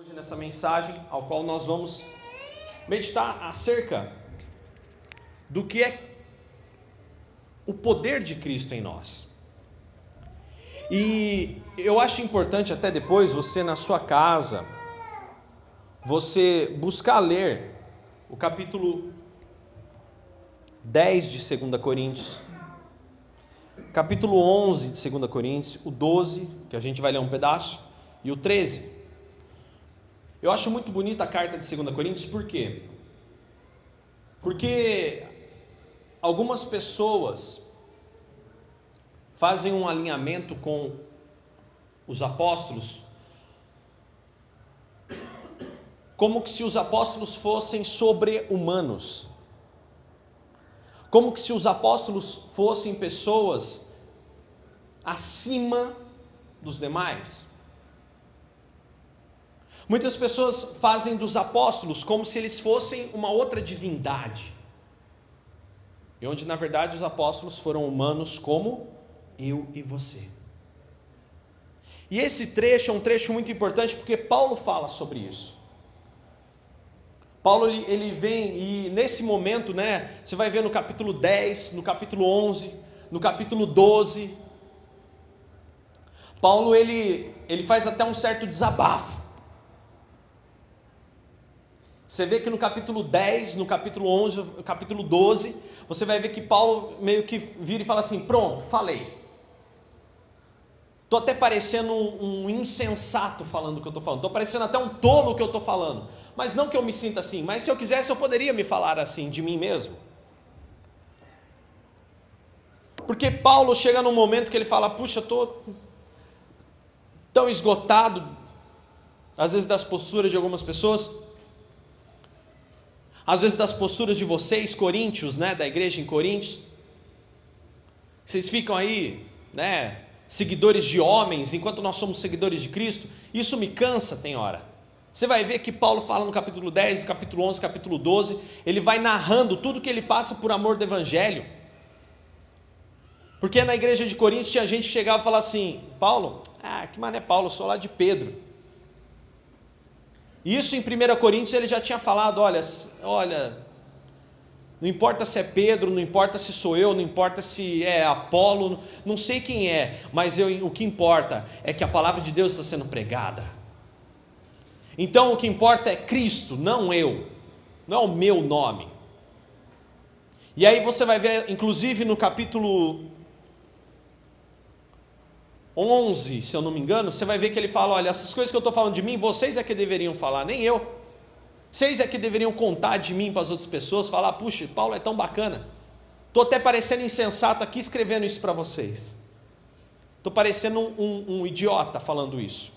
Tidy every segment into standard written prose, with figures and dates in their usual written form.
Hoje nessa mensagem, ao qual nós vamos meditar acerca do que é o poder de Cristo em nós. E eu acho importante até depois você na sua casa, você buscar ler o capítulo 10 de 2 Coríntios, capítulo 11 de 2 Coríntios, o 12, que a gente vai ler um pedaço, e o 13. Eu acho muito bonita a carta de 2 Coríntios, por quê? Porque algumas pessoas fazem um alinhamento com os apóstolos, como que se os apóstolos fossem sobre-humanos, como que se os apóstolos fossem pessoas acima dos demais. Muitas pessoas fazem dos apóstolos como se eles fossem uma outra divindade, e onde na verdade os apóstolos foram humanos como eu e você. E esse trecho é um trecho muito importante porque Paulo fala sobre isso. Paulo ele vem e nesse momento, você vai ver no capítulo 10, no capítulo 11, no capítulo 12, Paulo ele faz até um certo desabafo. Você vê que no capítulo 10, no capítulo 11, no capítulo 12, você vai ver que Paulo meio que vira e fala assim: pronto, falei. Estou até parecendo um insensato falando o que eu estou falando. Estou parecendo até um tolo o que eu estou falando. Mas não que eu me sinta assim. Mas se eu quisesse, eu poderia me falar assim de mim mesmo. Porque Paulo chega num momento que ele fala: puxa, eu estou tão esgotado, às vezes das posturas de algumas pessoas, às vezes das posturas de vocês, coríntios, da igreja em Coríntios. Vocês ficam aí, seguidores de homens, enquanto nós somos seguidores de Cristo. Isso me cansa, tem hora. Você vai ver que Paulo fala no capítulo 10, no capítulo 11, capítulo 12, ele vai narrando tudo que ele passa por amor do evangelho. Porque na igreja de Coríntios tinha gente que chegava e falava assim: Paulo, que mané Paulo, eu sou lá de Pedro. Isso em 1 Coríntios ele já tinha falado: olha, não importa se é Pedro, não importa se sou eu, não importa se é Apolo, não sei quem é, mas o que importa é que a palavra de Deus está sendo pregada. Então o que importa é Cristo, não eu, não é o meu nome. E aí você vai ver, inclusive no capítulo 11, se eu não me engano, você vai ver que ele fala: olha, essas coisas que eu estou falando de mim, vocês é que deveriam falar, nem eu. Vocês é que deveriam contar de mim para as outras pessoas, falar: puxa, Paulo é tão bacana. Estou até parecendo insensato aqui escrevendo isso para vocês. Estou parecendo um idiota falando isso.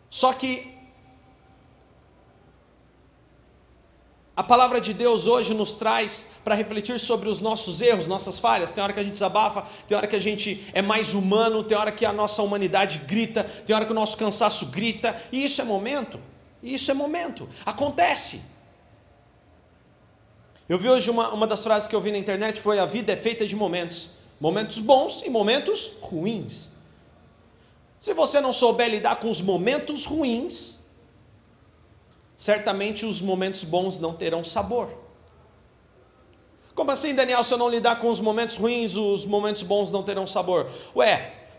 Só que a palavra de Deus hoje nos traz para refletir sobre os nossos erros, nossas falhas. Tem hora que a gente desabafa, tem hora que a gente é mais humano, tem hora que a nossa humanidade grita, tem hora que o nosso cansaço grita, e isso é momento, acontece. Eu vi hoje uma das frases que eu vi na internet foi: a vida é feita de momentos bons e momentos ruins. Se você não souber lidar com os momentos ruins, certamente os momentos bons não terão sabor. Como assim, Daniel? Se eu não lidar com os momentos ruins, os momentos bons não terão sabor?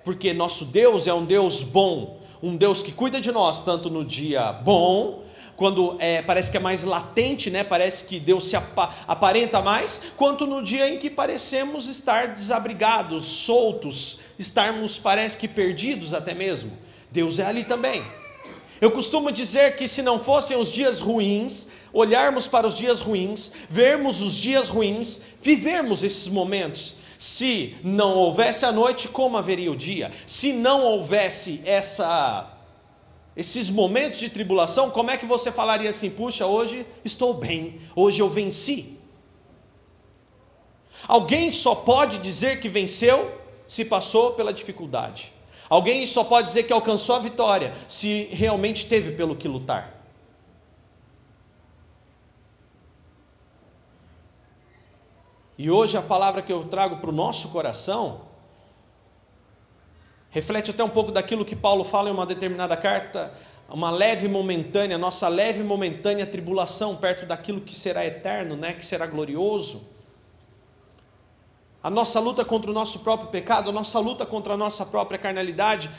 Porque nosso Deus é um Deus bom, um Deus que cuida de nós, tanto no dia bom, quando parece que é mais latente, parece que Deus se aparenta mais, quanto no dia em que parecemos estar desabrigados, soltos, estarmos, parece que perdidos até mesmo. Deus é ali também. Eu costumo dizer que se não fossem os dias ruins, olharmos para os dias ruins, vermos os dias ruins, vivermos esses momentos. Se não houvesse a noite, como haveria o dia? Se não houvesse esses momentos de tribulação, como é que você falaria assim: puxa, hoje estou bem, hoje eu venci? Alguém só pode dizer que venceu se passou pela dificuldade. Alguém só pode dizer que alcançou a vitória se realmente teve pelo que lutar. E hoje a palavra que eu trago para o nosso coração Reflete até um pouco daquilo que Paulo fala em uma determinada carta, uma leve momentânea, nossa leve momentânea tribulação perto daquilo que será eterno, né, que será glorioso. A nossa luta contra o nosso próprio pecado, a nossa luta contra a nossa própria carnalidade,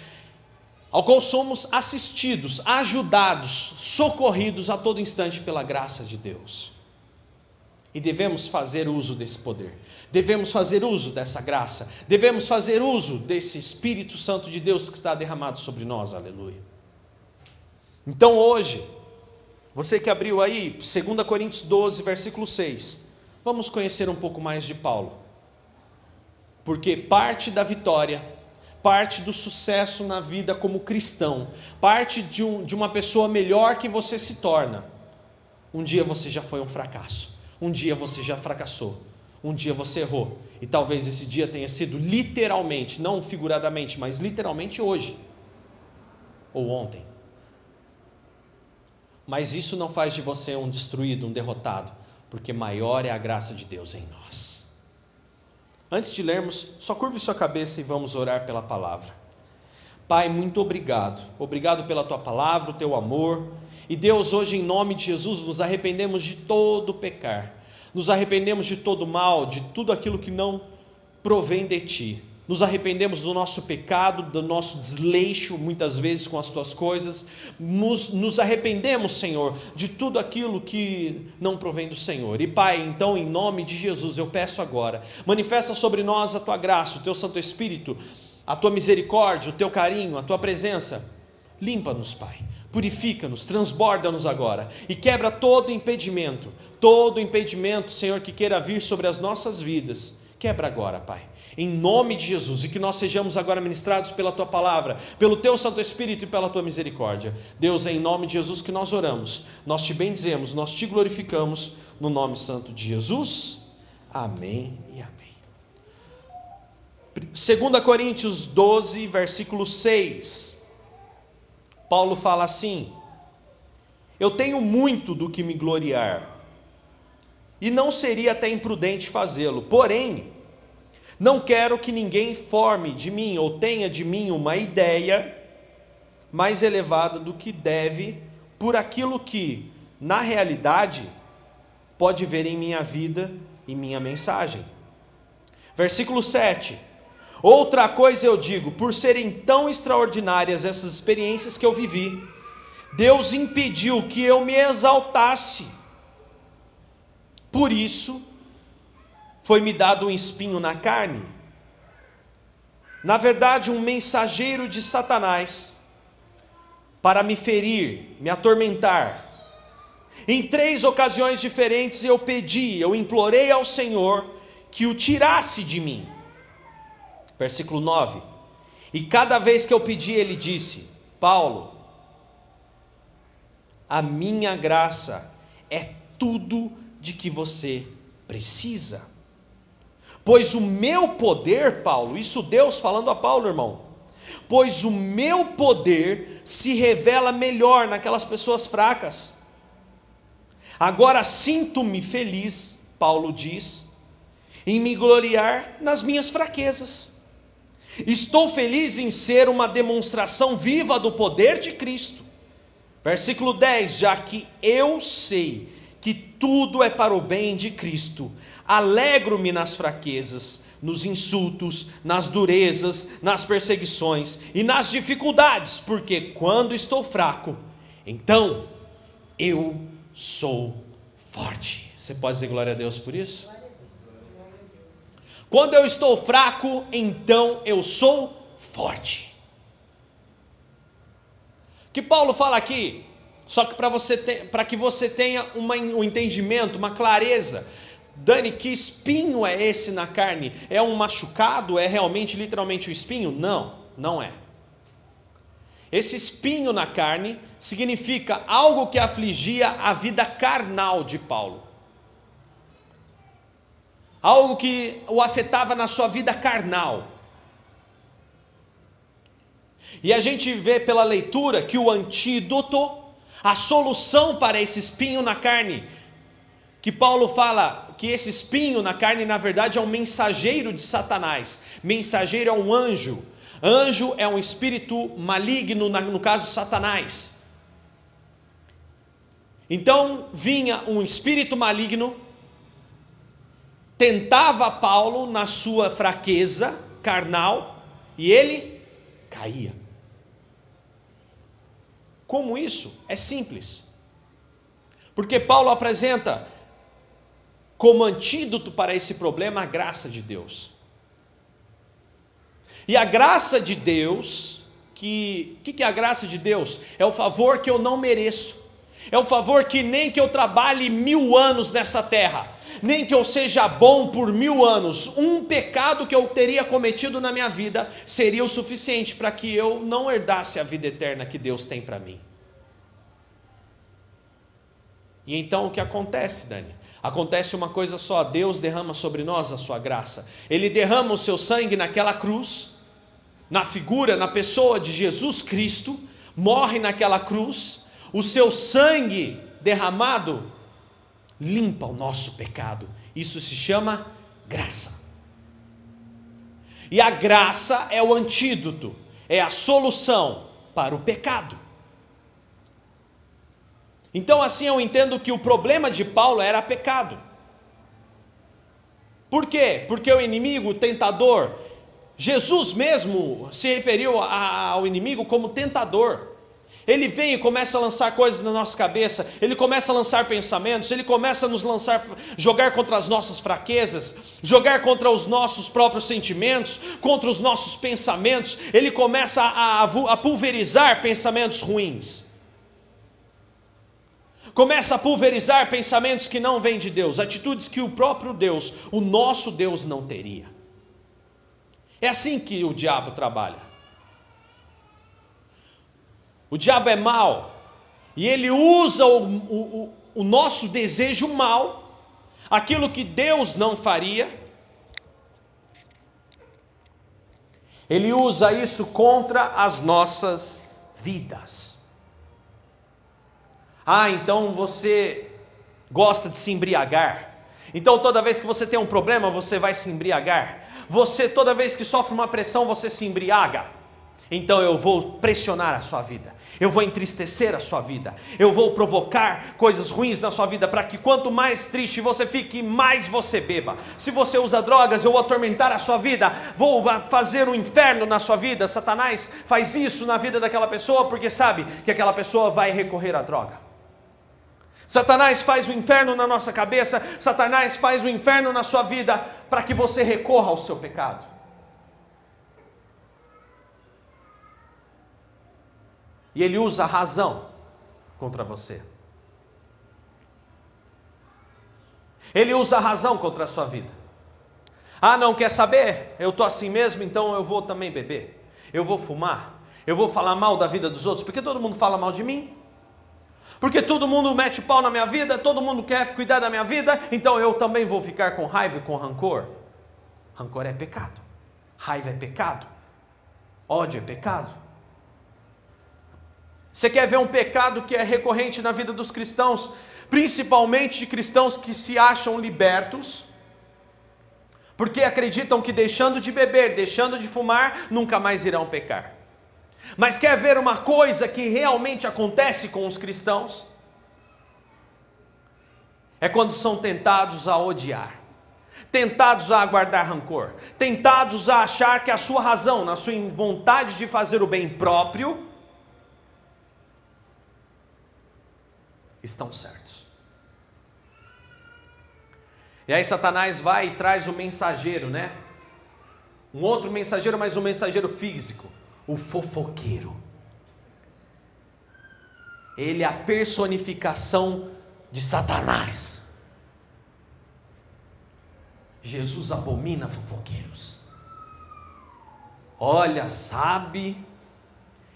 ao qual somos assistidos, ajudados, socorridos a todo instante pela graça de Deus. E devemos fazer uso desse poder, devemos fazer uso dessa graça, devemos fazer uso desse Espírito Santo de Deus que está derramado sobre nós, aleluia. Então hoje, você que abriu aí, 2 Coríntios 12, versículo 6, vamos conhecer um pouco mais de Paulo. Porque parte da vitória, parte do sucesso na vida como cristão, parte de uma pessoa melhor que você se torna, um dia você já foi um fracasso, um dia você já fracassou, um dia você errou, e talvez esse dia tenha sido literalmente, não figuradamente, mas literalmente hoje, ou ontem. Mas isso não faz de você um destruído, um derrotado, porque maior é a graça de Deus em nós. Antes de lermos, só curve sua cabeça e vamos orar pela palavra. Pai, muito obrigado. Obrigado pela tua palavra, o teu amor. E Deus, hoje em nome de Jesus, nos arrependemos de todo pecar. Nos arrependemos de todo mal, de tudo aquilo que não provém de ti. Nos arrependemos do nosso pecado, do nosso desleixo, muitas vezes com as tuas coisas. Nos arrependemos, Senhor, de tudo aquilo que não provém do Senhor. E Pai, então, em nome de Jesus, eu peço agora, manifesta sobre nós a tua graça, o teu Santo Espírito, a tua misericórdia, o teu carinho, a tua presença. Limpa-nos, Pai, purifica-nos, transborda-nos agora e quebra todo impedimento, Senhor, que queira vir sobre as nossas vidas. Quebra agora, Pai, em nome de Jesus, e que nós sejamos agora ministrados pela tua palavra, pelo teu Santo Espírito e pela tua misericórdia. Deus, é em nome de Jesus que nós oramos, nós te bendizemos, nós te glorificamos, no nome santo de Jesus. Amém e amém. 2 Coríntios 12, versículo 6, Paulo fala assim: eu tenho muito do que me gloriar, e não seria até imprudente fazê-lo, porém, não quero que ninguém forme de mim, ou tenha de mim uma ideia mais elevada do que deve, por aquilo que, na realidade, pode ver em minha vida e minha mensagem. Versículo 7, outra coisa eu digo, por serem tão extraordinárias essas experiências que eu vivi, Deus impediu que eu me exaltasse. Por isso, foi-me dado um espinho na carne, na verdade um mensageiro de Satanás, para me ferir, me atormentar. Em 3 ocasiões diferentes eu implorei ao Senhor que o tirasse de mim. Versículo 9, e cada vez que eu pedi, ele disse: Paulo, a minha graça é tudo de que você precisa. Pois o meu poder, Paulo, isso Deus falando a Paulo, irmão, pois o meu poder se revela melhor naquelas pessoas fracas. Agora sinto-me feliz, Paulo diz, em me gloriar nas minhas fraquezas. Estou feliz em ser uma demonstração viva do poder de Cristo. Versículo 10, já que eu sei que tudo é para o bem de Cristo, alegro-me nas fraquezas, nos insultos, nas durezas, nas perseguições e nas dificuldades, porque quando estou fraco, então eu sou forte. Você pode dizer glória a Deus por isso? Quando eu estou fraco, então eu sou forte. O que Paulo fala aqui? Só que para que você tenha um entendimento, uma clareza. Dani, que espinho é esse na carne? É um machucado? É realmente, literalmente um espinho? Não, não é. Esse espinho na carne significa algo que afligia a vida carnal de Paulo. Algo que o afetava na sua vida carnal. E a gente vê pela leitura que o antídoto, a solução para esse espinho na carne, que Paulo fala que esse espinho na carne na verdade é um mensageiro de Satanás. Mensageiro é um anjo. Anjo é um espírito maligno, no caso de Satanás. Então vinha um espírito maligno, tentava Paulo na sua fraqueza carnal e ele caía. Como isso? É simples. Porque Paulo apresenta como antídoto para esse problema a graça de Deus. E a graça de Deus, que é a graça de Deus? É o favor que eu não mereço. É o favor que nem que eu trabalhe 1000 anos nessa terra, nem que eu seja bom por 1000 anos, um pecado que eu teria cometido na minha vida seria o suficiente para que eu não herdasse a vida eterna que Deus tem para mim. E então o que acontece, Dani? Acontece uma coisa só: Deus derrama sobre nós a sua graça. Ele derrama o seu sangue naquela cruz, na figura, na pessoa de Jesus Cristo, morre naquela cruz. O seu sangue derramado limpa o nosso pecado. Isso se chama graça. E a graça é o antídoto, é a solução para o pecado. Então assim eu entendo que o problema de Paulo era pecado. Por quê? Porque o inimigo, o tentador, Jesus mesmo se referiu ao inimigo como tentador. Ele vem e começa a lançar coisas na nossa cabeça, ele começa a lançar pensamentos, ele começa a nos lançar, jogar contra as nossas fraquezas, jogar contra os nossos próprios sentimentos, contra os nossos pensamentos. Ele começa a pulverizar pensamentos ruins. Começa a pulverizar pensamentos que não vêm de Deus, atitudes que o próprio Deus, o nosso Deus, não teria. É assim que o diabo trabalha. O diabo é mau, e ele usa o nosso desejo mau, aquilo que Deus não faria, ele usa isso contra as nossas vidas. Então você gosta de se embriagar, então toda vez que você tem um problema, você vai se embriagar. Você, toda vez que sofre uma pressão, você se embriaga. Então eu vou pressionar a sua vida, eu vou entristecer a sua vida, eu vou provocar coisas ruins na sua vida, para que quanto mais triste você fique, mais você beba. Se você usa drogas, eu vou atormentar a sua vida, vou fazer um inferno na sua vida. Satanás faz isso na vida daquela pessoa, porque sabe que aquela pessoa vai recorrer à droga. Satanás faz o inferno na nossa cabeça, Satanás faz o inferno na sua vida, para que você recorra ao seu pecado. E ele usa a razão contra você. Ele usa a razão contra a sua vida. Não quer saber? Eu estou assim mesmo, então eu vou também beber. Eu vou fumar. Eu vou falar mal da vida dos outros, porque todo mundo fala mal de mim. Porque todo mundo mete o pau na minha vida, todo mundo quer cuidar da minha vida, então eu também vou ficar com raiva e com rancor. Rancor é pecado. Raiva é pecado. Ódio é pecado. Você quer ver um pecado que é recorrente na vida dos cristãos, principalmente de cristãos que se acham libertos, porque acreditam que deixando de beber, deixando de fumar, nunca mais irão pecar. Mas quer ver uma coisa que realmente acontece com os cristãos? É quando são tentados a odiar, tentados a guardar rancor, tentados a achar que a sua razão, na sua vontade de fazer o bem próprio, estão certos. E aí Satanás vai e traz o mensageiro, né? Um outro mensageiro, mas um mensageiro físico, o fofoqueiro. Ele é a personificação de Satanás. Jesus abomina fofoqueiros. Olha, sabe,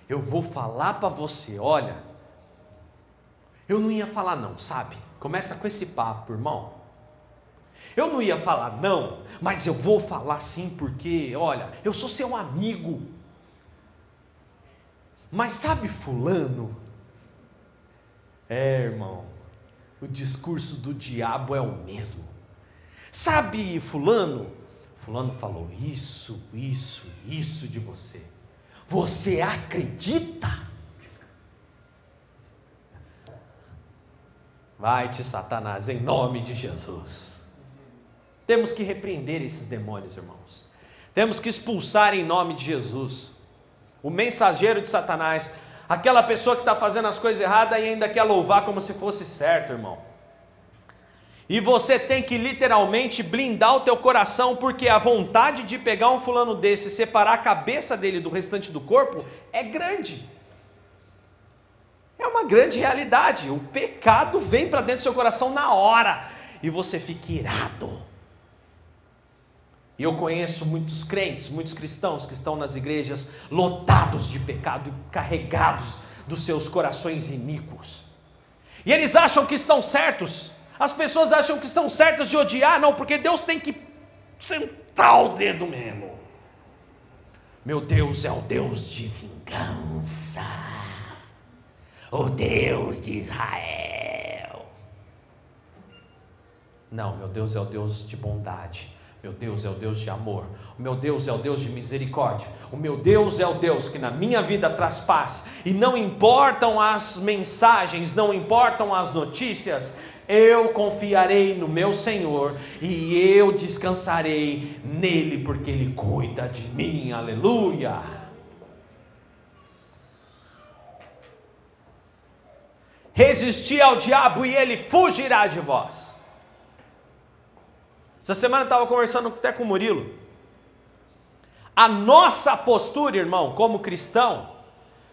eu vou falar para você, olha, eu não ia falar não, sabe? Começa com esse papo, irmão. Eu não ia falar não, mas eu vou falar sim, porque, olha, eu sou seu amigo. Mas sabe fulano? Irmão, o discurso do diabo é o mesmo. Sabe fulano? Fulano falou isso de você. Você acredita? Vai-te, Satanás, em nome de Jesus. Temos que repreender esses demônios, irmãos. Temos que expulsar em nome de Jesus. O mensageiro de Satanás, aquela pessoa que está fazendo as coisas erradas e ainda quer louvar como se fosse certo, irmão. E você tem que literalmente blindar o teu coração, porque a vontade de pegar um fulano desse e separar a cabeça dele do restante do corpo é grande. É uma grande realidade. O pecado vem para dentro do seu coração na hora e você fica irado. E eu conheço muitos crentes, muitos cristãos que estão nas igrejas lotados de pecado e carregados dos seus corações iníquos. E eles acham que estão certos. As pessoas acham que estão certas de odiar, não, porque Deus tem que sentar o dedo mesmo. Meu Deus é o Deus de vingança, o Deus de Israel. Não, meu Deus é o Deus de bondade. Meu Deus é o Deus de amor. O meu Deus é o Deus de misericórdia. O meu Deus é o Deus que na minha vida traz paz. E não importam as mensagens, não importam as notícias, eu confiarei no meu Senhor e eu descansarei nele, porque Ele cuida de mim. Aleluia! Resisti ao diabo e ele fugirá de vós. Essa semana eu estava conversando até com o Murilo. A nossa postura, irmão, como cristão,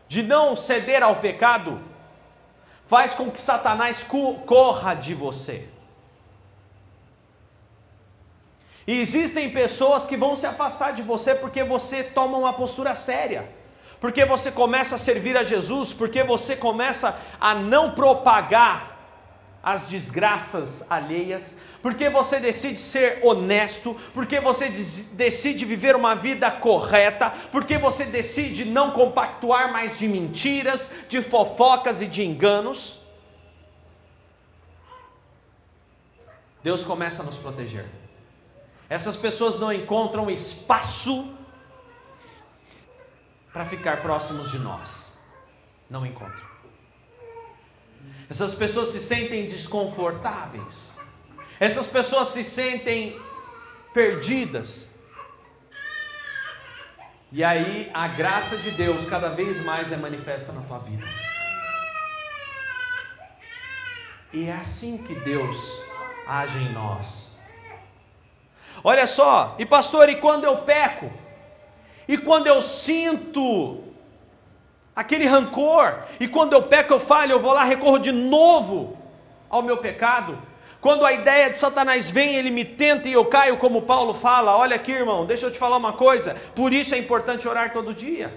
de não ceder ao pecado, faz com que Satanás corra de você. E existem pessoas que vão se afastar de você porque você toma uma postura séria, porque você começa a servir a Jesus, porque você começa a não propagar as desgraças alheias, porque você decide ser honesto, porque você decide viver uma vida correta, porque você decide não compactuar mais de mentiras, de fofocas e de enganos. Deus começa a nos proteger. Essas pessoas não encontram espaço para ficar próximos de nós. Não encontram. Essas pessoas se sentem desconfortáveis. Essas pessoas se sentem perdidas. E aí a graça de Deus cada vez mais é manifesta na tua vida. E é assim que Deus age em nós. Olha só, e pastor, e quando eu peco? E quando eu sinto aquele rancor, e quando eu peco, eu falho, eu vou lá, recorro de novo ao meu pecado? Quando a ideia de Satanás vem, ele me tenta e eu caio, como Paulo fala. Olha aqui, irmão, deixa eu te falar uma coisa, por isso é importante orar todo dia.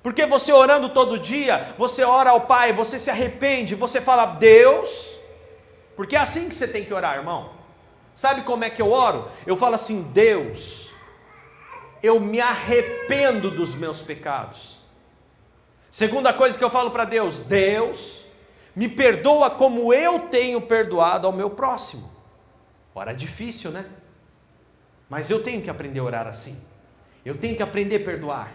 Porque você orando todo dia, você ora ao Pai, você se arrepende, você fala, Deus, porque é assim que você tem que orar, irmão. Sabe como é que eu oro? Eu falo assim, Deus, eu me arrependo dos meus pecados. Segunda coisa que eu falo para Deus, Deus, me perdoa como eu tenho perdoado ao meu próximo. Ora, difícil, né? Mas eu tenho que aprender a orar assim. Eu tenho que aprender a perdoar.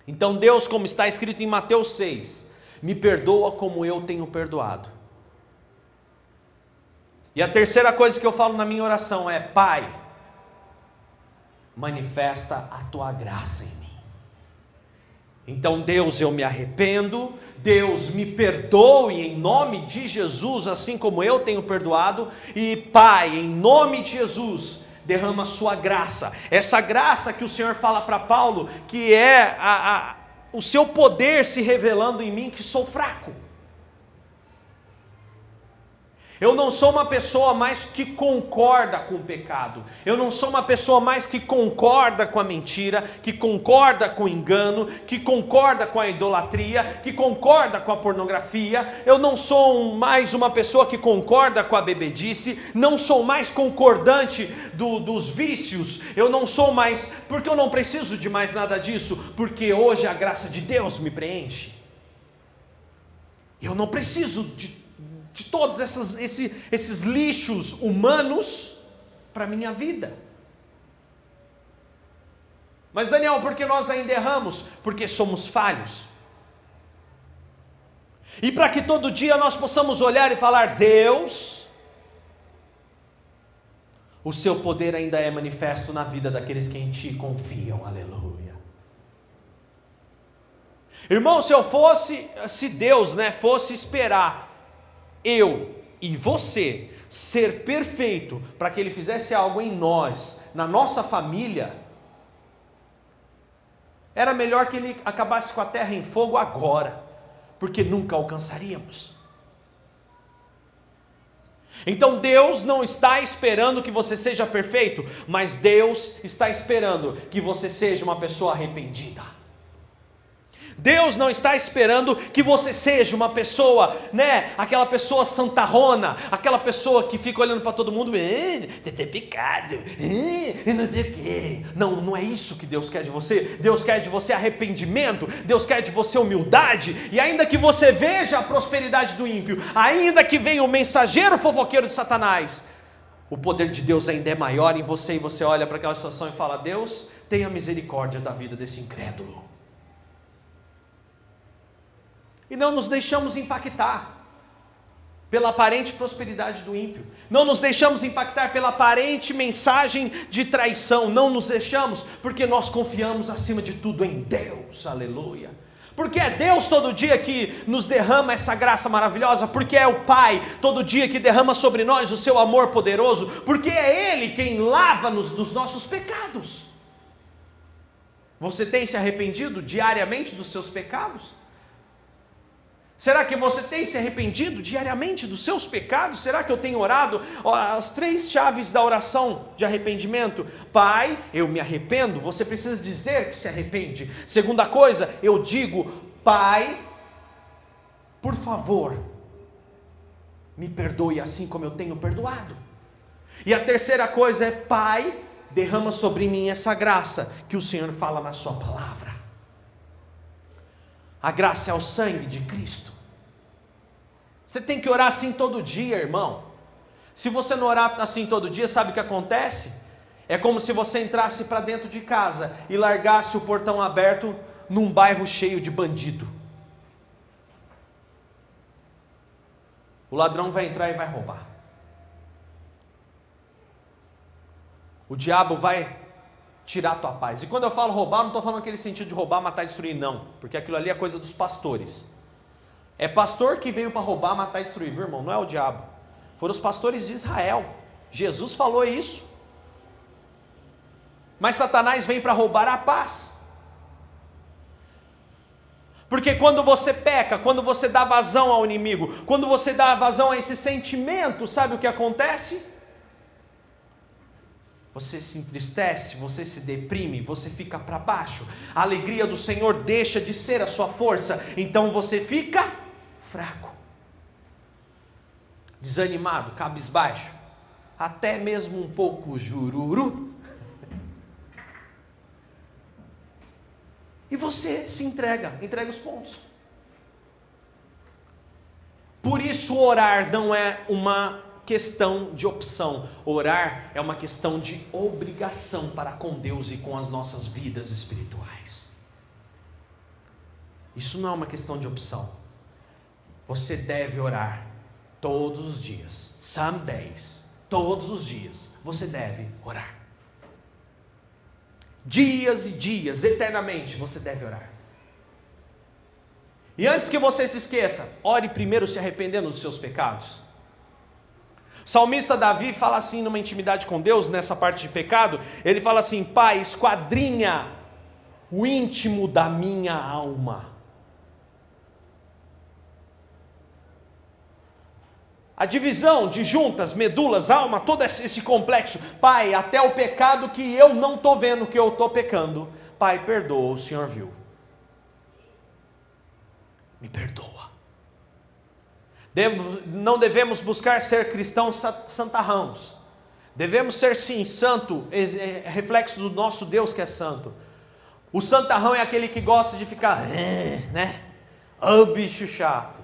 Então Deus, como está escrito em Mateus 6, me perdoa como eu tenho perdoado. E a terceira coisa que eu falo na minha oração é, Pai, manifesta a tua graça em mim. Então Deus, eu me arrependo, Deus me perdoe em nome de Jesus, assim como eu tenho perdoado, e Pai, em nome de Jesus, derrama a sua graça, essa graça que o Senhor fala para Paulo, que é o seu poder se revelando em mim, que sou fraco. Eu não sou uma pessoa mais que concorda com o pecado. Eu não sou uma pessoa mais que concorda com a mentira, que concorda com o engano, que concorda com a idolatria, que concorda com a pornografia. Eu não sou mais uma pessoa que concorda com a bebedice. Não sou mais concordante dos vícios. Eu não sou mais, porque eu não preciso de mais nada disso, porque hoje a graça de Deus me preenche. Eu não preciso de todos esses lixos humanos para a minha vida. Mas Daniel, por que nós ainda erramos? Porque somos falhos. E para que todo dia nós possamos olhar e falar: Deus, o seu poder ainda é manifesto na vida daqueles que em ti confiam, aleluia. Irmão, se Deus, fosse esperar eu e você ser perfeito para que Ele fizesse algo em nós, na nossa família, era melhor que Ele acabasse com a terra em fogo agora, porque nunca alcançaríamos. Então Deus não está esperando que você seja perfeito, mas Deus está esperando que você seja uma pessoa arrependida. Deus não está esperando que você seja uma pessoa, aquela pessoa santarrona, aquela pessoa que fica olhando para todo mundo, tem pecado, não sei o quê. Não é isso que Deus quer de você. Deus quer de você arrependimento, Deus quer de você humildade, e ainda que você veja a prosperidade do ímpio, ainda que venha o mensageiro fofoqueiro de Satanás, o poder de Deus ainda é maior em você, e você olha para aquela situação e fala: Deus, tenha misericórdia da vida desse incrédulo. E não nos deixamos impactar pela aparente prosperidade do ímpio, não nos deixamos impactar pela aparente mensagem de traição, não nos deixamos, porque nós confiamos acima de tudo em Deus, aleluia. Porque é Deus todo dia que nos derrama essa graça maravilhosa, porque é o Pai todo dia que derrama sobre nós o seu amor poderoso, porque é Ele quem lava-nos dos nossos pecados. Você tem se arrependido diariamente dos seus pecados? Será que você tem se arrependido diariamente dos seus pecados? Será que eu tenho orado as 3 chaves da oração de arrependimento? Pai, eu me arrependo. Você precisa dizer que se arrepende. Segunda coisa, eu digo: Pai, por favor, me perdoe assim como eu tenho perdoado. E a terceira coisa é: Pai, derrama sobre mim essa graça que o Senhor fala na sua palavra. A graça é o sangue de Cristo. Você tem que orar assim todo dia, irmão. Se você não orar assim todo dia, sabe o que acontece? É como se você entrasse para dentro de casa e largasse o portão aberto num bairro cheio de bandido. O ladrão vai entrar e vai roubar. O diabo vai tirar a tua paz. E quando eu falo roubar, não estou falando aquele sentido de roubar, matar e destruir, não. Porque aquilo ali é coisa dos pastores. É pastor que veio para roubar, matar e destruir, viu, irmão? Não é o diabo. Foram os pastores de Israel. Jesus falou isso. Mas Satanás vem para roubar a paz. Porque quando você peca, quando você dá vazão ao inimigo, quando você dá vazão a esse sentimento, sabe o que acontece? Você se entristece, você se deprime, você fica para baixo. A alegria do Senhor deixa de ser a sua força, então você fica fraco, desanimado, cabisbaixo, até mesmo um pouco jururu. E você se entrega os pontos. Por isso orar não é uma questão de opção. Orar é uma questão de obrigação para com Deus e com as nossas vidas espirituais. Isso não é uma questão de opção. Você deve orar todos os dias. Some days, todos os dias, você deve orar. Dias e dias, eternamente, você deve orar. E antes que você se esqueça, ore primeiro se arrependendo dos seus pecados. O salmista Davi fala assim numa intimidade com Deus, nessa parte de pecado, ele fala assim: Pai, esquadrinha o íntimo da minha alma. A divisão de juntas, medulas, alma, todo esse complexo. Pai, até o pecado que eu não estou vendo que eu estou pecando. Pai, perdoa, o Senhor viu. Me perdoa. Não devemos buscar ser cristãos santarrãos. Devemos ser sim santo, reflexo do nosso Deus que é santo. O santarrão é aquele que gosta de ficar, bicho chato,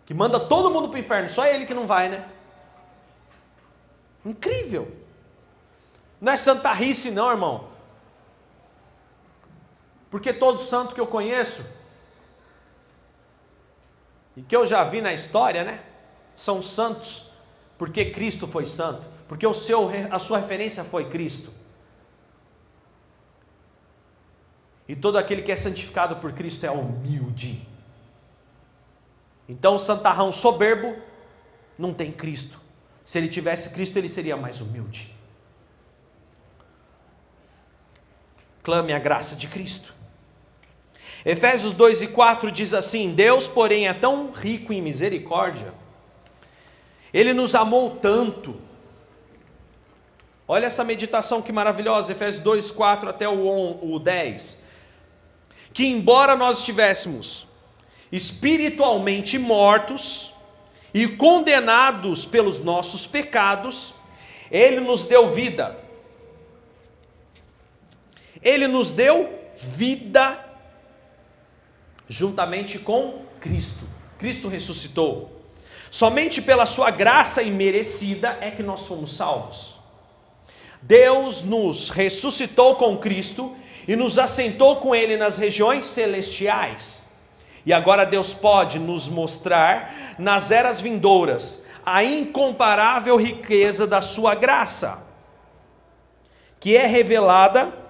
que manda todo mundo para o inferno, só ele que não vai, Incrível. Não é santarrice não, irmão. Porque todo santo que eu conheço, e que eu já vi na história, né, são santos porque Cristo foi santo, porque a sua referência foi Cristo. E todo aquele que é santificado por Cristo é humilde. Então o santarrão soberbo não tem Cristo. Se ele tivesse Cristo, ele seria mais humilde. Clame a graça de Cristo. Efésios 2:4 diz assim: Deus, porém, é tão rico em misericórdia, Ele nos amou tanto. Olha essa meditação que maravilhosa, Efésios 2:4 até o 10. Que embora nós estivéssemos espiritualmente mortos e condenados pelos nossos pecados, Ele nos deu vida. Ele nos deu vida juntamente com Cristo. Cristo ressuscitou. Somente pela sua graça imerecida é que nós somos salvos. Deus nos ressuscitou com Cristo e nos assentou com Ele nas regiões celestiais. E agora Deus pode nos mostrar nas eras vindouras a incomparável riqueza da sua graça, que é revelada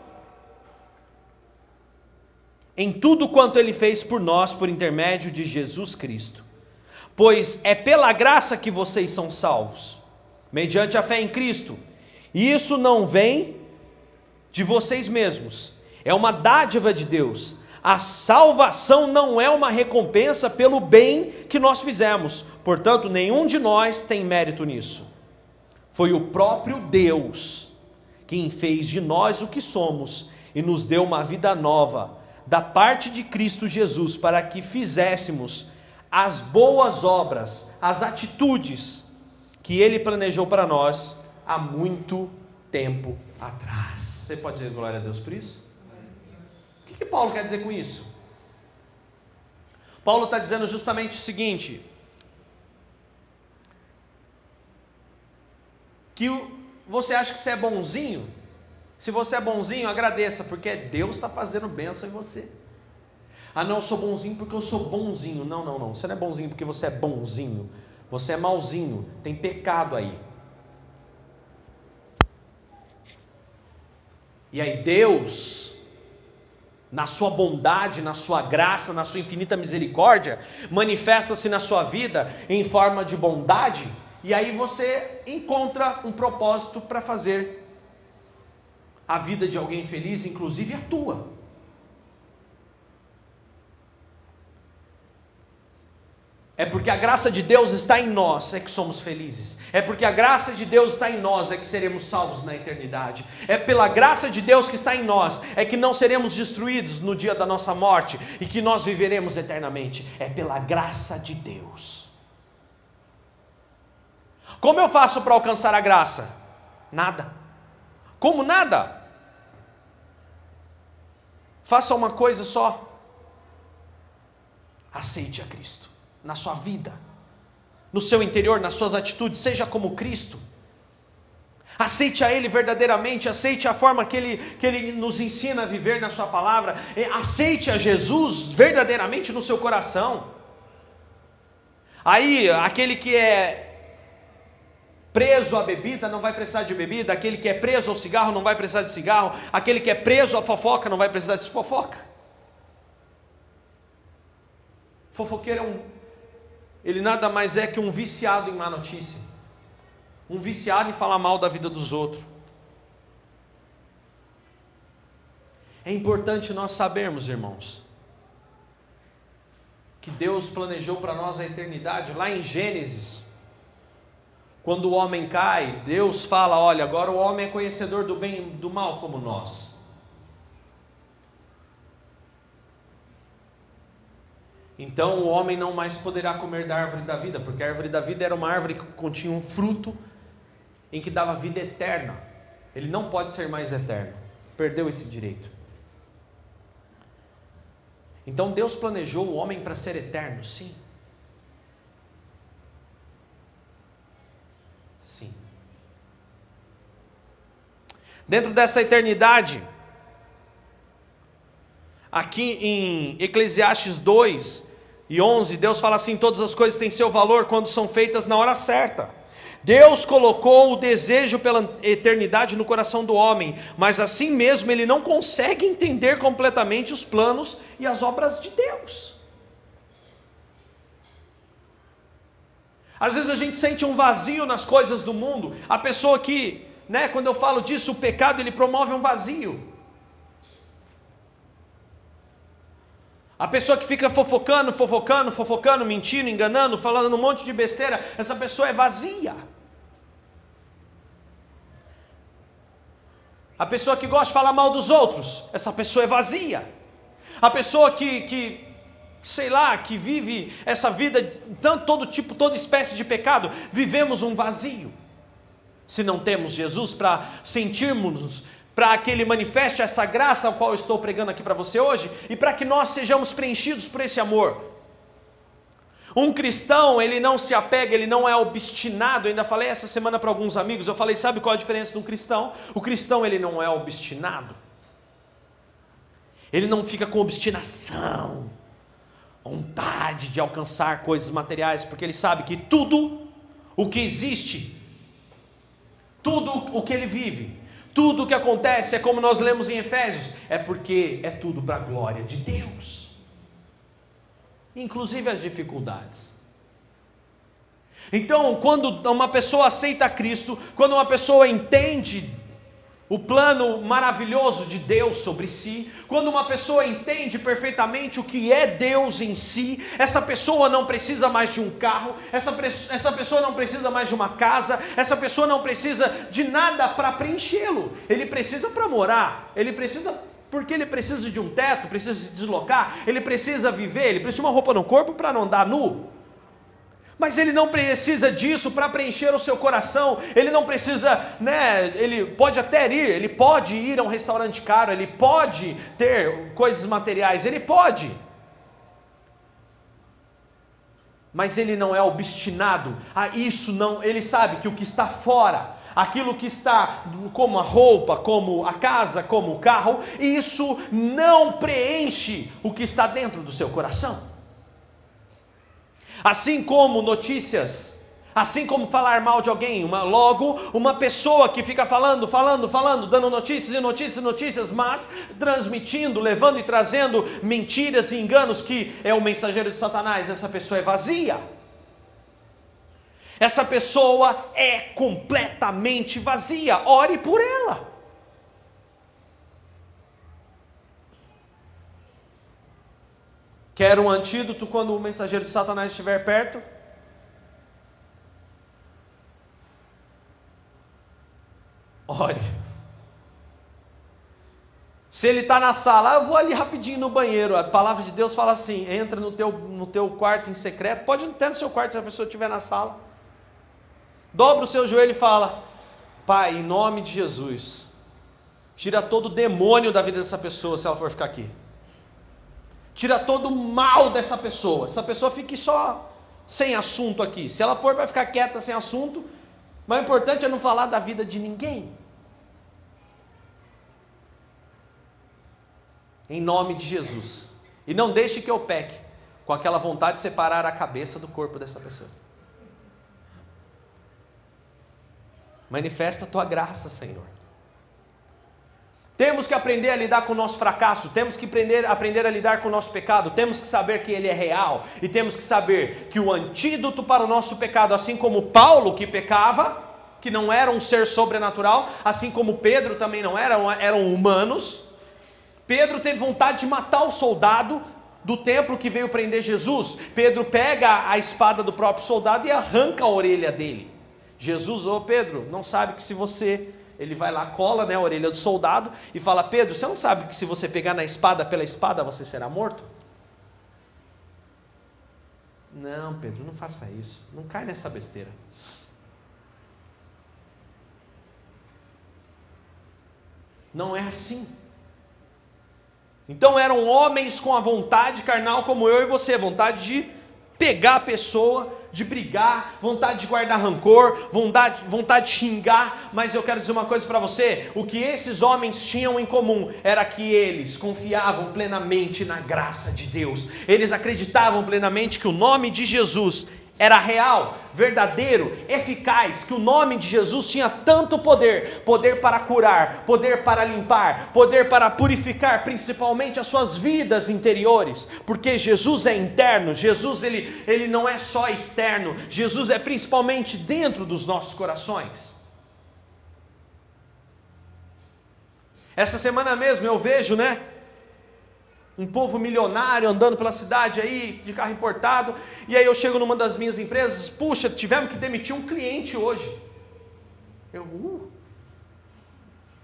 em tudo quanto Ele fez por nós por intermédio de Jesus Cristo. Pois é pela graça que vocês são salvos, mediante a fé em Cristo. E isso não vem de vocês mesmos, é uma dádiva de Deus. A salvação não é uma recompensa pelo bem que nós fizemos, portanto, nenhum de nós tem mérito nisso. Foi o próprio Deus quem fez de nós o que somos e nos deu uma vida nova, da parte de Cristo Jesus, para que fizéssemos as boas obras, as atitudes que Ele planejou para nós há muito tempo atrás. Você pode dizer glória a Deus por isso? O que Paulo quer dizer com isso? Paulo está dizendo justamente o seguinte: que você acha que você é bonzinho? Se você é bonzinho, agradeça, porque Deus está fazendo bênção em você. Ah não, eu sou bonzinho porque eu sou bonzinho. Não, você não é bonzinho porque você é bonzinho. Você é malzinho, tem pecado aí. E aí Deus, na sua bondade, na sua graça, na sua infinita misericórdia, manifesta-se na sua vida em forma de bondade, e aí você encontra um propósito para fazer a vida de alguém feliz, inclusive a tua. É porque a graça de Deus está em nós, é que somos felizes. É porque a graça de Deus está em nós, é que seremos salvos na eternidade. É pela graça de Deus que está em nós, é que não seremos destruídos no dia da nossa morte e que nós viveremos eternamente. É pela graça de Deus. Como eu faço para alcançar a graça? Nada. Como nada? Faça uma coisa só. Aceite a Cristo na sua vida, no seu interior, nas suas atitudes, seja como Cristo. Aceite a Ele verdadeiramente, aceite a forma que Ele nos ensina a viver na sua palavra, aceite a Jesus verdadeiramente no seu coração. Aí, aquele que é preso à bebida não vai precisar de bebida, aquele que é preso ao cigarro não vai precisar de cigarro, aquele que é preso à fofoca não vai precisar de fofoca. Fofoqueiro ele nada mais é que um viciado em má notícia, um viciado em falar mal da vida dos outros. É importante nós sabermos, irmãos, que Deus planejou para nós a eternidade. Lá em Gênesis, quando o homem cai, Deus fala: olha, agora o homem é conhecedor do bem e do mal como nós. Então o homem não mais poderá comer da árvore da vida, porque a árvore da vida era uma árvore que continha um fruto em que dava vida eterna. Ele não pode ser mais eterno, perdeu esse direito. Então Deus planejou o homem para ser eterno, sim. Sim. Dentro dessa eternidade, aqui em Eclesiastes 2:11, Deus fala assim: todas as coisas têm seu valor quando são feitas na hora certa. Deus colocou o desejo pela eternidade no coração do homem, mas assim mesmo ele não consegue entender completamente os planos e as obras de Deus. Às vezes a gente sente um vazio nas coisas do mundo. A pessoa que, quando eu falo disso, o pecado ele promove um vazio. A pessoa que fica fofocando, mentindo, enganando, falando um monte de besteira, essa pessoa é vazia. A pessoa que gosta de falar mal dos outros, essa pessoa é vazia. A pessoa que vive essa vida, toda espécie de pecado, vivemos um vazio. Se não temos Jesus para sentirmos, para que Ele manifeste essa graça, ao qual eu estou pregando aqui para você hoje, e para que nós sejamos preenchidos por esse amor. Um cristão, ele não se apega, ele não é obstinado. Eu ainda falei essa semana para alguns amigos, eu falei, sabe qual a diferença de um cristão? O cristão, ele não é obstinado. Ele não fica com obstinação, vontade de alcançar coisas materiais, porque ele sabe que tudo o que existe, tudo o que ele vive, tudo o que acontece, é como nós lemos em Efésios, é porque é tudo para a glória de Deus. Inclusive as dificuldades. Então, quando uma pessoa aceita Cristo, quando uma pessoa entende o plano maravilhoso de Deus sobre si, quando uma pessoa entende perfeitamente o que é Deus em si, essa pessoa não precisa mais de um carro, essa pessoa não precisa mais de uma casa, essa pessoa não precisa de nada para preenchê-lo. Ele precisa para morar, porque ele precisa de um teto, precisa se deslocar, ele precisa viver, ele precisa de uma roupa no corpo para não andar nu. Mas ele não precisa disso para preencher o seu coração. Ele não precisa, ele pode até ele pode ir a um restaurante caro, ele pode ter coisas materiais, ele pode. Mas ele não é obstinado a isso, não. Ele sabe que o que está fora, aquilo que está como a roupa, como a casa, como o carro, isso não preenche o que está dentro do seu coração. Assim como notícias, assim como falar mal de alguém, uma pessoa que fica falando, dando notícias, mas transmitindo, levando e trazendo mentiras e enganos, que é o mensageiro de Satanás, essa pessoa é vazia. Essa pessoa é completamente vazia. Ore por ela. Quer um antídoto quando o mensageiro de Satanás estiver perto? Ore. Se ele está na sala, eu vou ali rapidinho no banheiro. A palavra de Deus fala assim: entra no teu quarto em secreto. Pode entrar no seu quarto se a pessoa estiver na sala. Dobra o seu joelho e fala: Pai, em nome de Jesus, tira todo o demônio da vida dessa pessoa se ela for ficar aqui. Tira todo o mal dessa pessoa. Essa pessoa fique só sem assunto aqui. Se ela for para ficar quieta sem assunto, mas o importante é não falar da vida de ninguém. Em nome de Jesus. E não deixe que eu peque com aquela vontade de separar a cabeça do corpo dessa pessoa. Manifesta a tua graça, Senhor. Temos que aprender a lidar com o nosso fracasso, temos que aprender a lidar com o nosso pecado, temos que saber que ele é real, e temos que saber que o antídoto para o nosso pecado, assim como Paulo que pecava, que não era um ser sobrenatural, assim como Pedro também não eram humanos. Pedro teve vontade de matar o soldado do templo que veio prender Jesus. Pedro pega a espada do próprio soldado e arranca a orelha dele. Jesus, Pedro, não sabe que se você... Ele vai lá, cola a orelha do soldado e fala: Pedro, você não sabe que se você pegar na espada pela espada você será morto? Não, Pedro, não faça isso. Não cai nessa besteira. Não é assim. Então eram homens com a vontade carnal como eu e você, vontade de pegar a pessoa, de brigar, vontade de guardar rancor, vontade de xingar, mas eu quero dizer uma coisa para você: o que esses homens tinham em comum era que eles confiavam plenamente na graça de Deus, eles acreditavam plenamente que o nome de Jesus era real, verdadeiro, eficaz, que o nome de Jesus tinha tanto poder, poder para curar, poder para limpar, poder para purificar, principalmente as suas vidas interiores, porque Jesus é interno, Jesus ele não é só externo, Jesus é principalmente dentro dos nossos corações. Essa semana mesmo eu vejo, um povo milionário andando pela cidade aí, de carro importado, e aí eu chego numa das minhas empresas, puxa, tivemos que demitir um cliente hoje.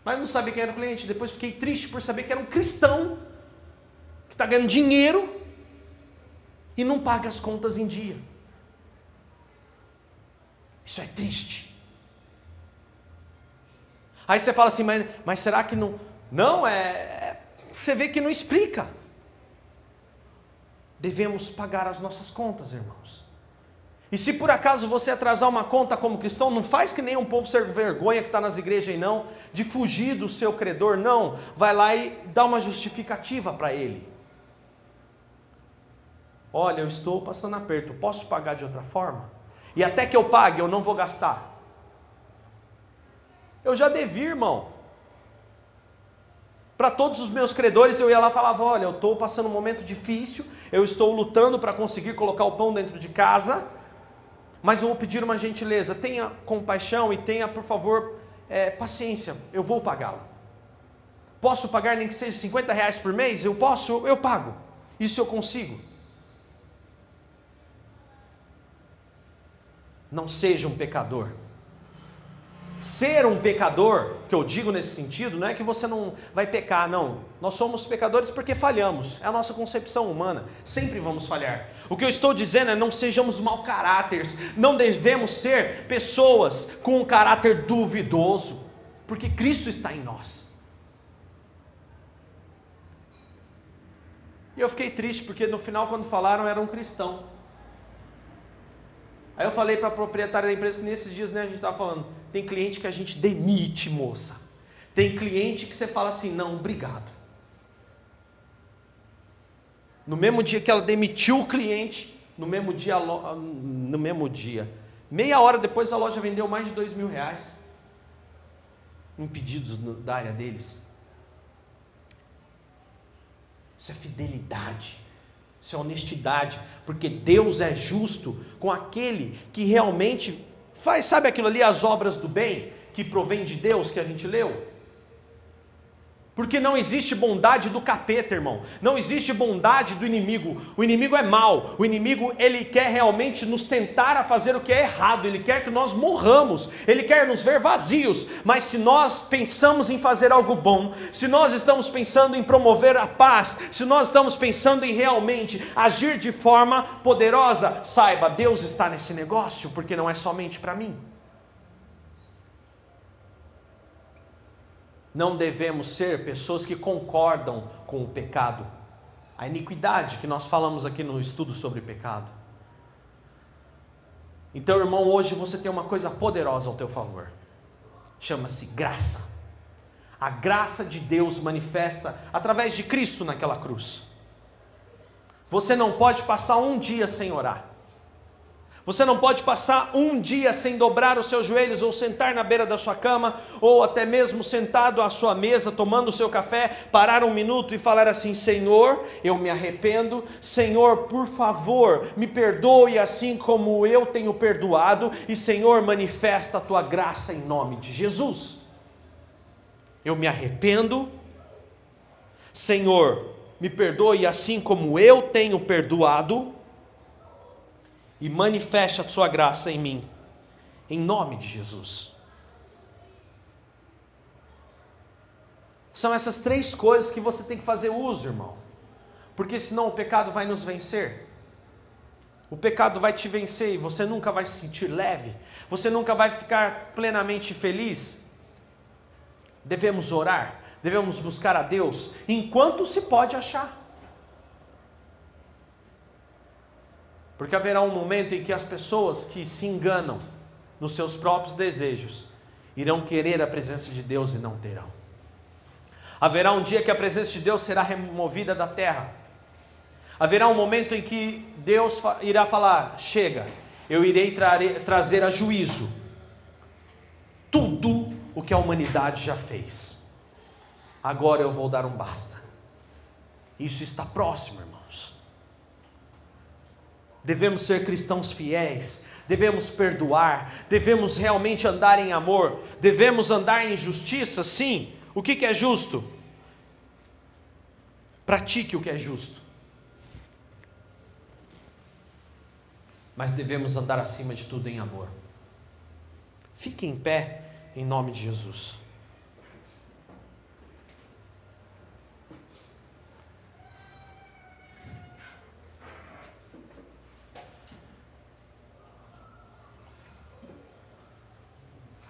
Mas não sabia quem era o cliente, depois fiquei triste por saber que era um cristão, que está ganhando dinheiro, e não paga as contas em dia. Isso é triste. Aí você fala assim, mas será que não... Não, você vê que não explica. Devemos pagar as nossas contas, irmãos. E se por acaso você atrasar uma conta como cristão, não faz que nem um povo sem vergonha que está nas igrejas aí não, de fugir do seu credor, não. Vai lá e dá uma justificativa para ele. Olha, eu estou passando aperto, posso pagar de outra forma? E até que eu pague, eu não vou gastar. Eu já devi, irmão. Para todos os meus credores eu ia lá e falava, olha, eu estou passando um momento difícil, eu estou lutando para conseguir colocar o pão dentro de casa, mas eu vou pedir uma gentileza, tenha compaixão e tenha, por favor, paciência, eu vou pagá-lo. Posso pagar nem que seja R$50 por mês? Eu posso, eu pago. Isso eu consigo. Não seja um pecador. Ser um pecador, que eu digo nesse sentido, não é que você não vai pecar, não. Nós somos pecadores porque falhamos, é a nossa concepção humana, sempre vamos falhar. O que eu estou dizendo é não sejamos mau caráteres, não devemos ser pessoas com um caráter duvidoso, porque Cristo está em nós. E eu fiquei triste porque no final quando falaram era um cristão. Aí eu falei para a proprietária da empresa que nesses dias a gente estava falando, tem cliente que a gente demite, moça. Tem cliente que você fala assim, não, obrigado. No mesmo dia que ela demitiu o cliente, no mesmo dia, meia hora depois a loja vendeu mais de R$2.000 em pedidos da área deles. Isso é fidelidade. Isso é honestidade, porque Deus é justo com aquele que realmente faz, sabe aquilo ali, as obras do bem, que provém de Deus, que a gente leu? Porque não existe bondade do capeta, irmão, não existe bondade do inimigo, o inimigo é mau, o inimigo ele quer realmente nos tentar a fazer o que é errado, ele quer que nós morramos, ele quer nos ver vazios, mas se nós pensamos em fazer algo bom, se nós estamos pensando em promover a paz, se nós estamos pensando em realmente agir de forma poderosa, saiba, Deus está nesse negócio, porque não é somente para mim. Não devemos ser pessoas que concordam com o pecado, a iniquidade que nós falamos aqui no estudo sobre pecado. Então, irmão, hoje você tem uma coisa poderosa ao teu favor, chama-se graça. A graça de Deus manifesta através de Cristo naquela cruz. Você não pode passar um dia sem orar. Você não pode passar um dia sem dobrar os seus joelhos, ou sentar na beira da sua cama, ou até mesmo sentado à sua mesa, tomando o seu café, parar um minuto e falar assim, Senhor, eu me arrependo, Senhor, por favor, me perdoe assim como eu tenho perdoado, e Senhor, manifesta a tua graça em nome de Jesus. Eu me arrependo, Senhor, me perdoe assim como eu tenho perdoado, e manifeste a sua graça em mim, em nome de Jesus. São essas três coisas que você tem que fazer uso, irmão, porque senão o pecado vai nos vencer. O pecado vai te vencer e você nunca vai se sentir leve, você nunca vai ficar plenamente feliz. Devemos orar, devemos buscar a Deus, enquanto se pode achar. Porque haverá um momento em que as pessoas que se enganam nos seus próprios desejos irão querer a presença de Deus e não terão. Haverá um dia que a presença de Deus será removida da terra. Haverá um momento em que Deus irá falar: chega, eu irei trazer a juízo tudo o que a humanidade já fez. Agora eu vou dar um basta. Isso está próximo, irmãos. Devemos ser cristãos fiéis, devemos perdoar, devemos realmente andar em amor, devemos andar em justiça, sim. O que é justo? Pratique o que é justo. Mas devemos andar acima de tudo em amor. Fique em pé em nome de Jesus.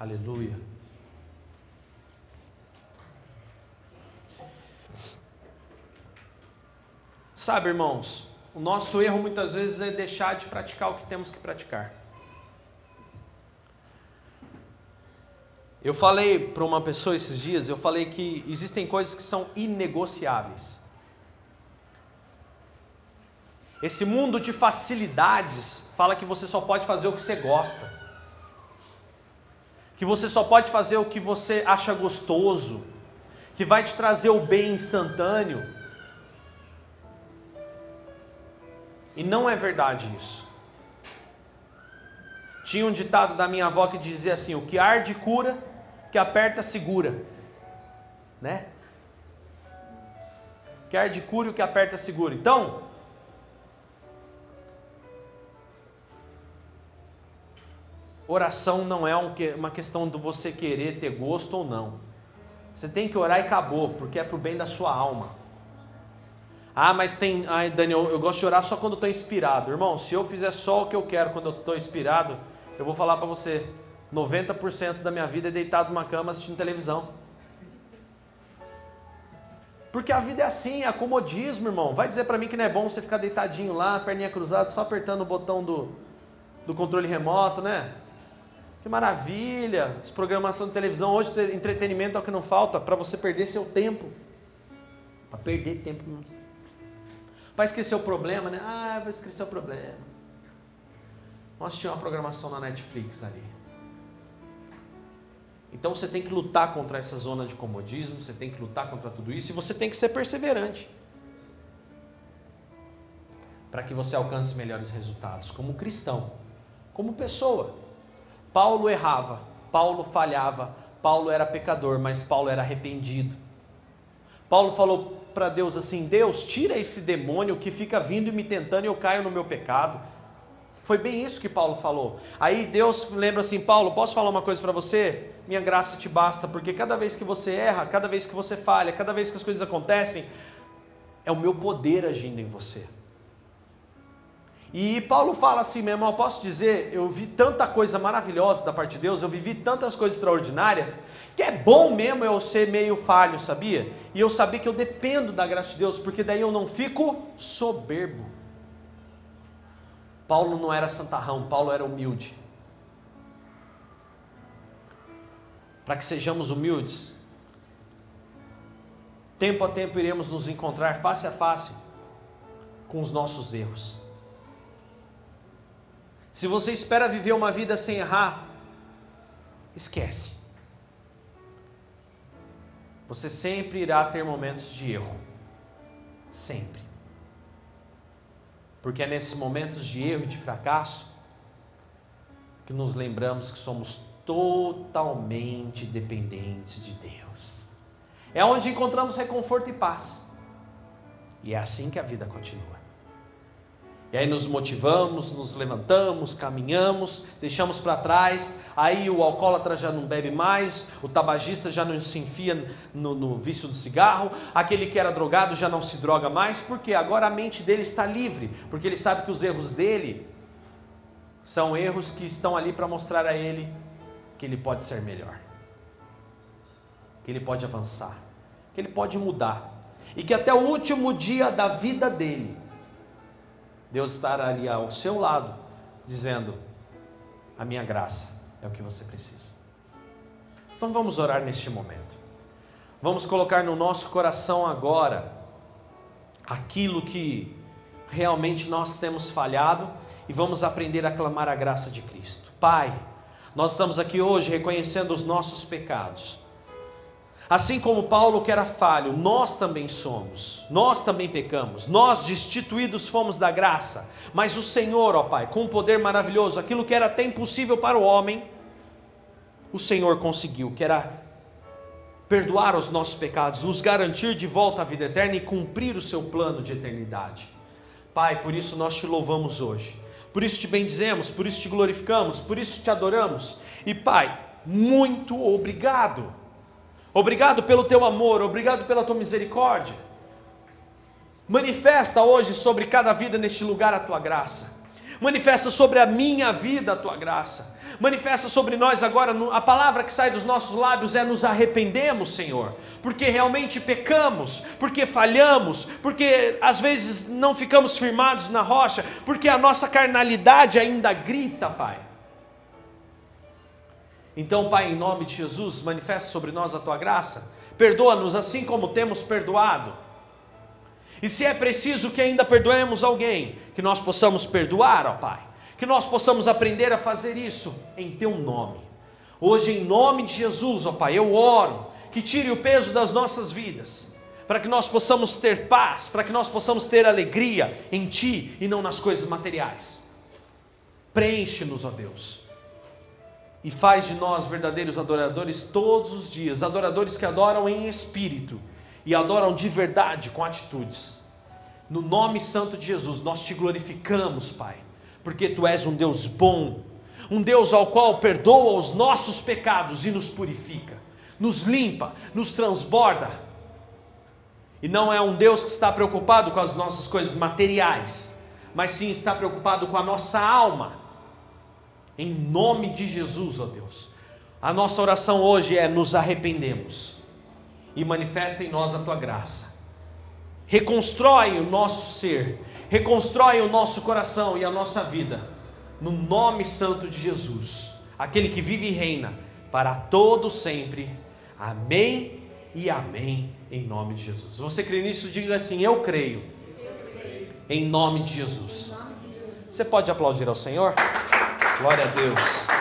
Aleluia. Sabe, irmãos, o nosso erro muitas vezes é deixar de praticar o que temos que praticar. Eu falei para uma pessoa esses dias, eu falei que existem coisas que são inegociáveis. Esse mundo de facilidades fala que você só pode fazer o que você gosta. Que você só pode fazer o que você acha gostoso, que vai te trazer o bem instantâneo. E não é verdade isso. Tinha um ditado da minha avó que dizia assim: o que arde cura, que aperta segura. Né? O que arde cura e o que aperta segura. Então, oração não é uma questão de você querer ter gosto ou não. Você tem que orar e acabou, porque é para o bem da sua alma. Ah, mas tem... Ai, Daniel, eu gosto de orar só quando eu estou inspirado. Irmão, se eu fizer só o que eu quero quando eu estou inspirado, eu vou falar para você, 90% da minha vida é deitado numa cama assistindo televisão. Porque a vida é assim, é acomodismo, irmão. Vai dizer para mim que não é bom você ficar deitadinho lá, perninha cruzada, só apertando o botão do controle remoto, né? Que maravilha, essa programação de televisão, hoje entretenimento é o que não falta, para você perder seu tempo. Para perder tempo. Para esquecer o problema, né? Ah, vou esquecer o problema. Vamos assistir uma programação na Netflix ali. Então você tem que lutar contra essa zona de comodismo, você tem que lutar contra tudo isso e você tem que ser perseverante. Para que você alcance melhores resultados, como cristão, como pessoa. Paulo errava, Paulo falhava, Paulo era pecador, mas Paulo era arrependido. Paulo falou para Deus assim: Deus, tira esse demônio que fica vindo e me tentando e eu caio no meu pecado. Foi bem isso que Paulo falou. Aí Deus lembra assim: Paulo, posso falar uma coisa para você? Minha graça te basta, porque cada vez que você erra, cada vez que você falha, cada vez que as coisas acontecem, é o meu poder agindo em você. E Paulo fala assim mesmo: eu posso dizer, eu vi tanta coisa maravilhosa da parte de Deus, eu vivi tantas coisas extraordinárias, que é bom mesmo eu ser meio falho, sabia? E eu saber que eu dependo da graça de Deus, porque daí eu não fico soberbo. Paulo não era santarrão, Paulo era humilde. Para que sejamos humildes, tempo a tempo iremos nos encontrar face a face com os nossos erros. Se você espera viver uma vida sem errar, esquece. Você sempre irá ter momentos de erro. Sempre. Porque é nesses momentos de erro e de fracasso que nos lembramos que somos totalmente dependentes de Deus. É onde encontramos reconforto e paz. E é assim que a vida continua. E aí nos motivamos, nos levantamos, caminhamos, deixamos para trás, aí o alcoólatra já não bebe mais, o tabagista já não se enfia no vício do cigarro, aquele que era drogado já não se droga mais, porque agora a mente dele está livre, porque ele sabe que os erros dele são erros que estão ali para mostrar a ele que ele pode ser melhor, que ele pode avançar, que ele pode mudar, e que até o último dia da vida dele, Deus estará ali ao seu lado, dizendo: a minha graça é o que você precisa. Então vamos orar neste momento. Vamos colocar no nosso coração agora aquilo que realmente nós temos falhado e vamos aprender a clamar a graça de Cristo. Pai, nós estamos aqui hoje reconhecendo os nossos pecados. Assim como Paulo que era falho, nós também somos, nós também pecamos, nós destituídos fomos da graça, mas o Senhor, ó Pai, com um poder maravilhoso, aquilo que era até impossível para o homem, o Senhor conseguiu, que era perdoar os nossos pecados, nos garantir de volta à vida eterna e cumprir o seu plano de eternidade. Pai, por isso nós te louvamos hoje, por isso te bendizemos, por isso te glorificamos, por isso te adoramos, e Pai, muito obrigado. Obrigado pelo teu amor, obrigado pela tua misericórdia. Manifesta hoje sobre cada vida neste lugar a tua graça. Manifesta sobre a minha vida a tua graça. Manifesta sobre nós agora, a palavra que sai dos nossos lábios é: nos arrependemos, Senhor, porque realmente pecamos, porque falhamos, porque às vezes não ficamos firmados na rocha, porque a nossa carnalidade ainda grita, Pai. Então, Pai, em nome de Jesus, manifesta sobre nós a tua graça, perdoa-nos assim como temos perdoado, e se é preciso que ainda perdoemos alguém, que nós possamos perdoar, ó Pai, que nós possamos aprender a fazer isso em teu nome. Hoje, em nome de Jesus, ó Pai, eu oro que tire o peso das nossas vidas, para que nós possamos ter paz, para que nós possamos ter alegria em Ti e não nas coisas materiais. Preenche-nos, ó Deus, e faz de nós verdadeiros adoradores todos os dias, adoradores que adoram em espírito e adoram de verdade com atitudes. No nome santo de Jesus nós te glorificamos, Pai, porque Tu és um Deus bom, um Deus ao qual perdoa os nossos pecados e nos purifica, nos limpa, nos transborda, e não é um Deus que está preocupado com as nossas coisas materiais, mas sim está preocupado com a nossa alma. Em nome de Jesus, ó Deus, a nossa oração hoje é: nos arrependemos e manifesta em nós a Tua graça. Reconstrói o nosso ser, reconstrói o nosso coração e a nossa vida, no nome santo de Jesus, aquele que vive e reina para todo sempre. Amém e amém, em nome de Jesus. Você crê nisso? Diga assim: eu creio, em nome de Jesus. Você pode aplaudir ao Senhor? Glória a Deus.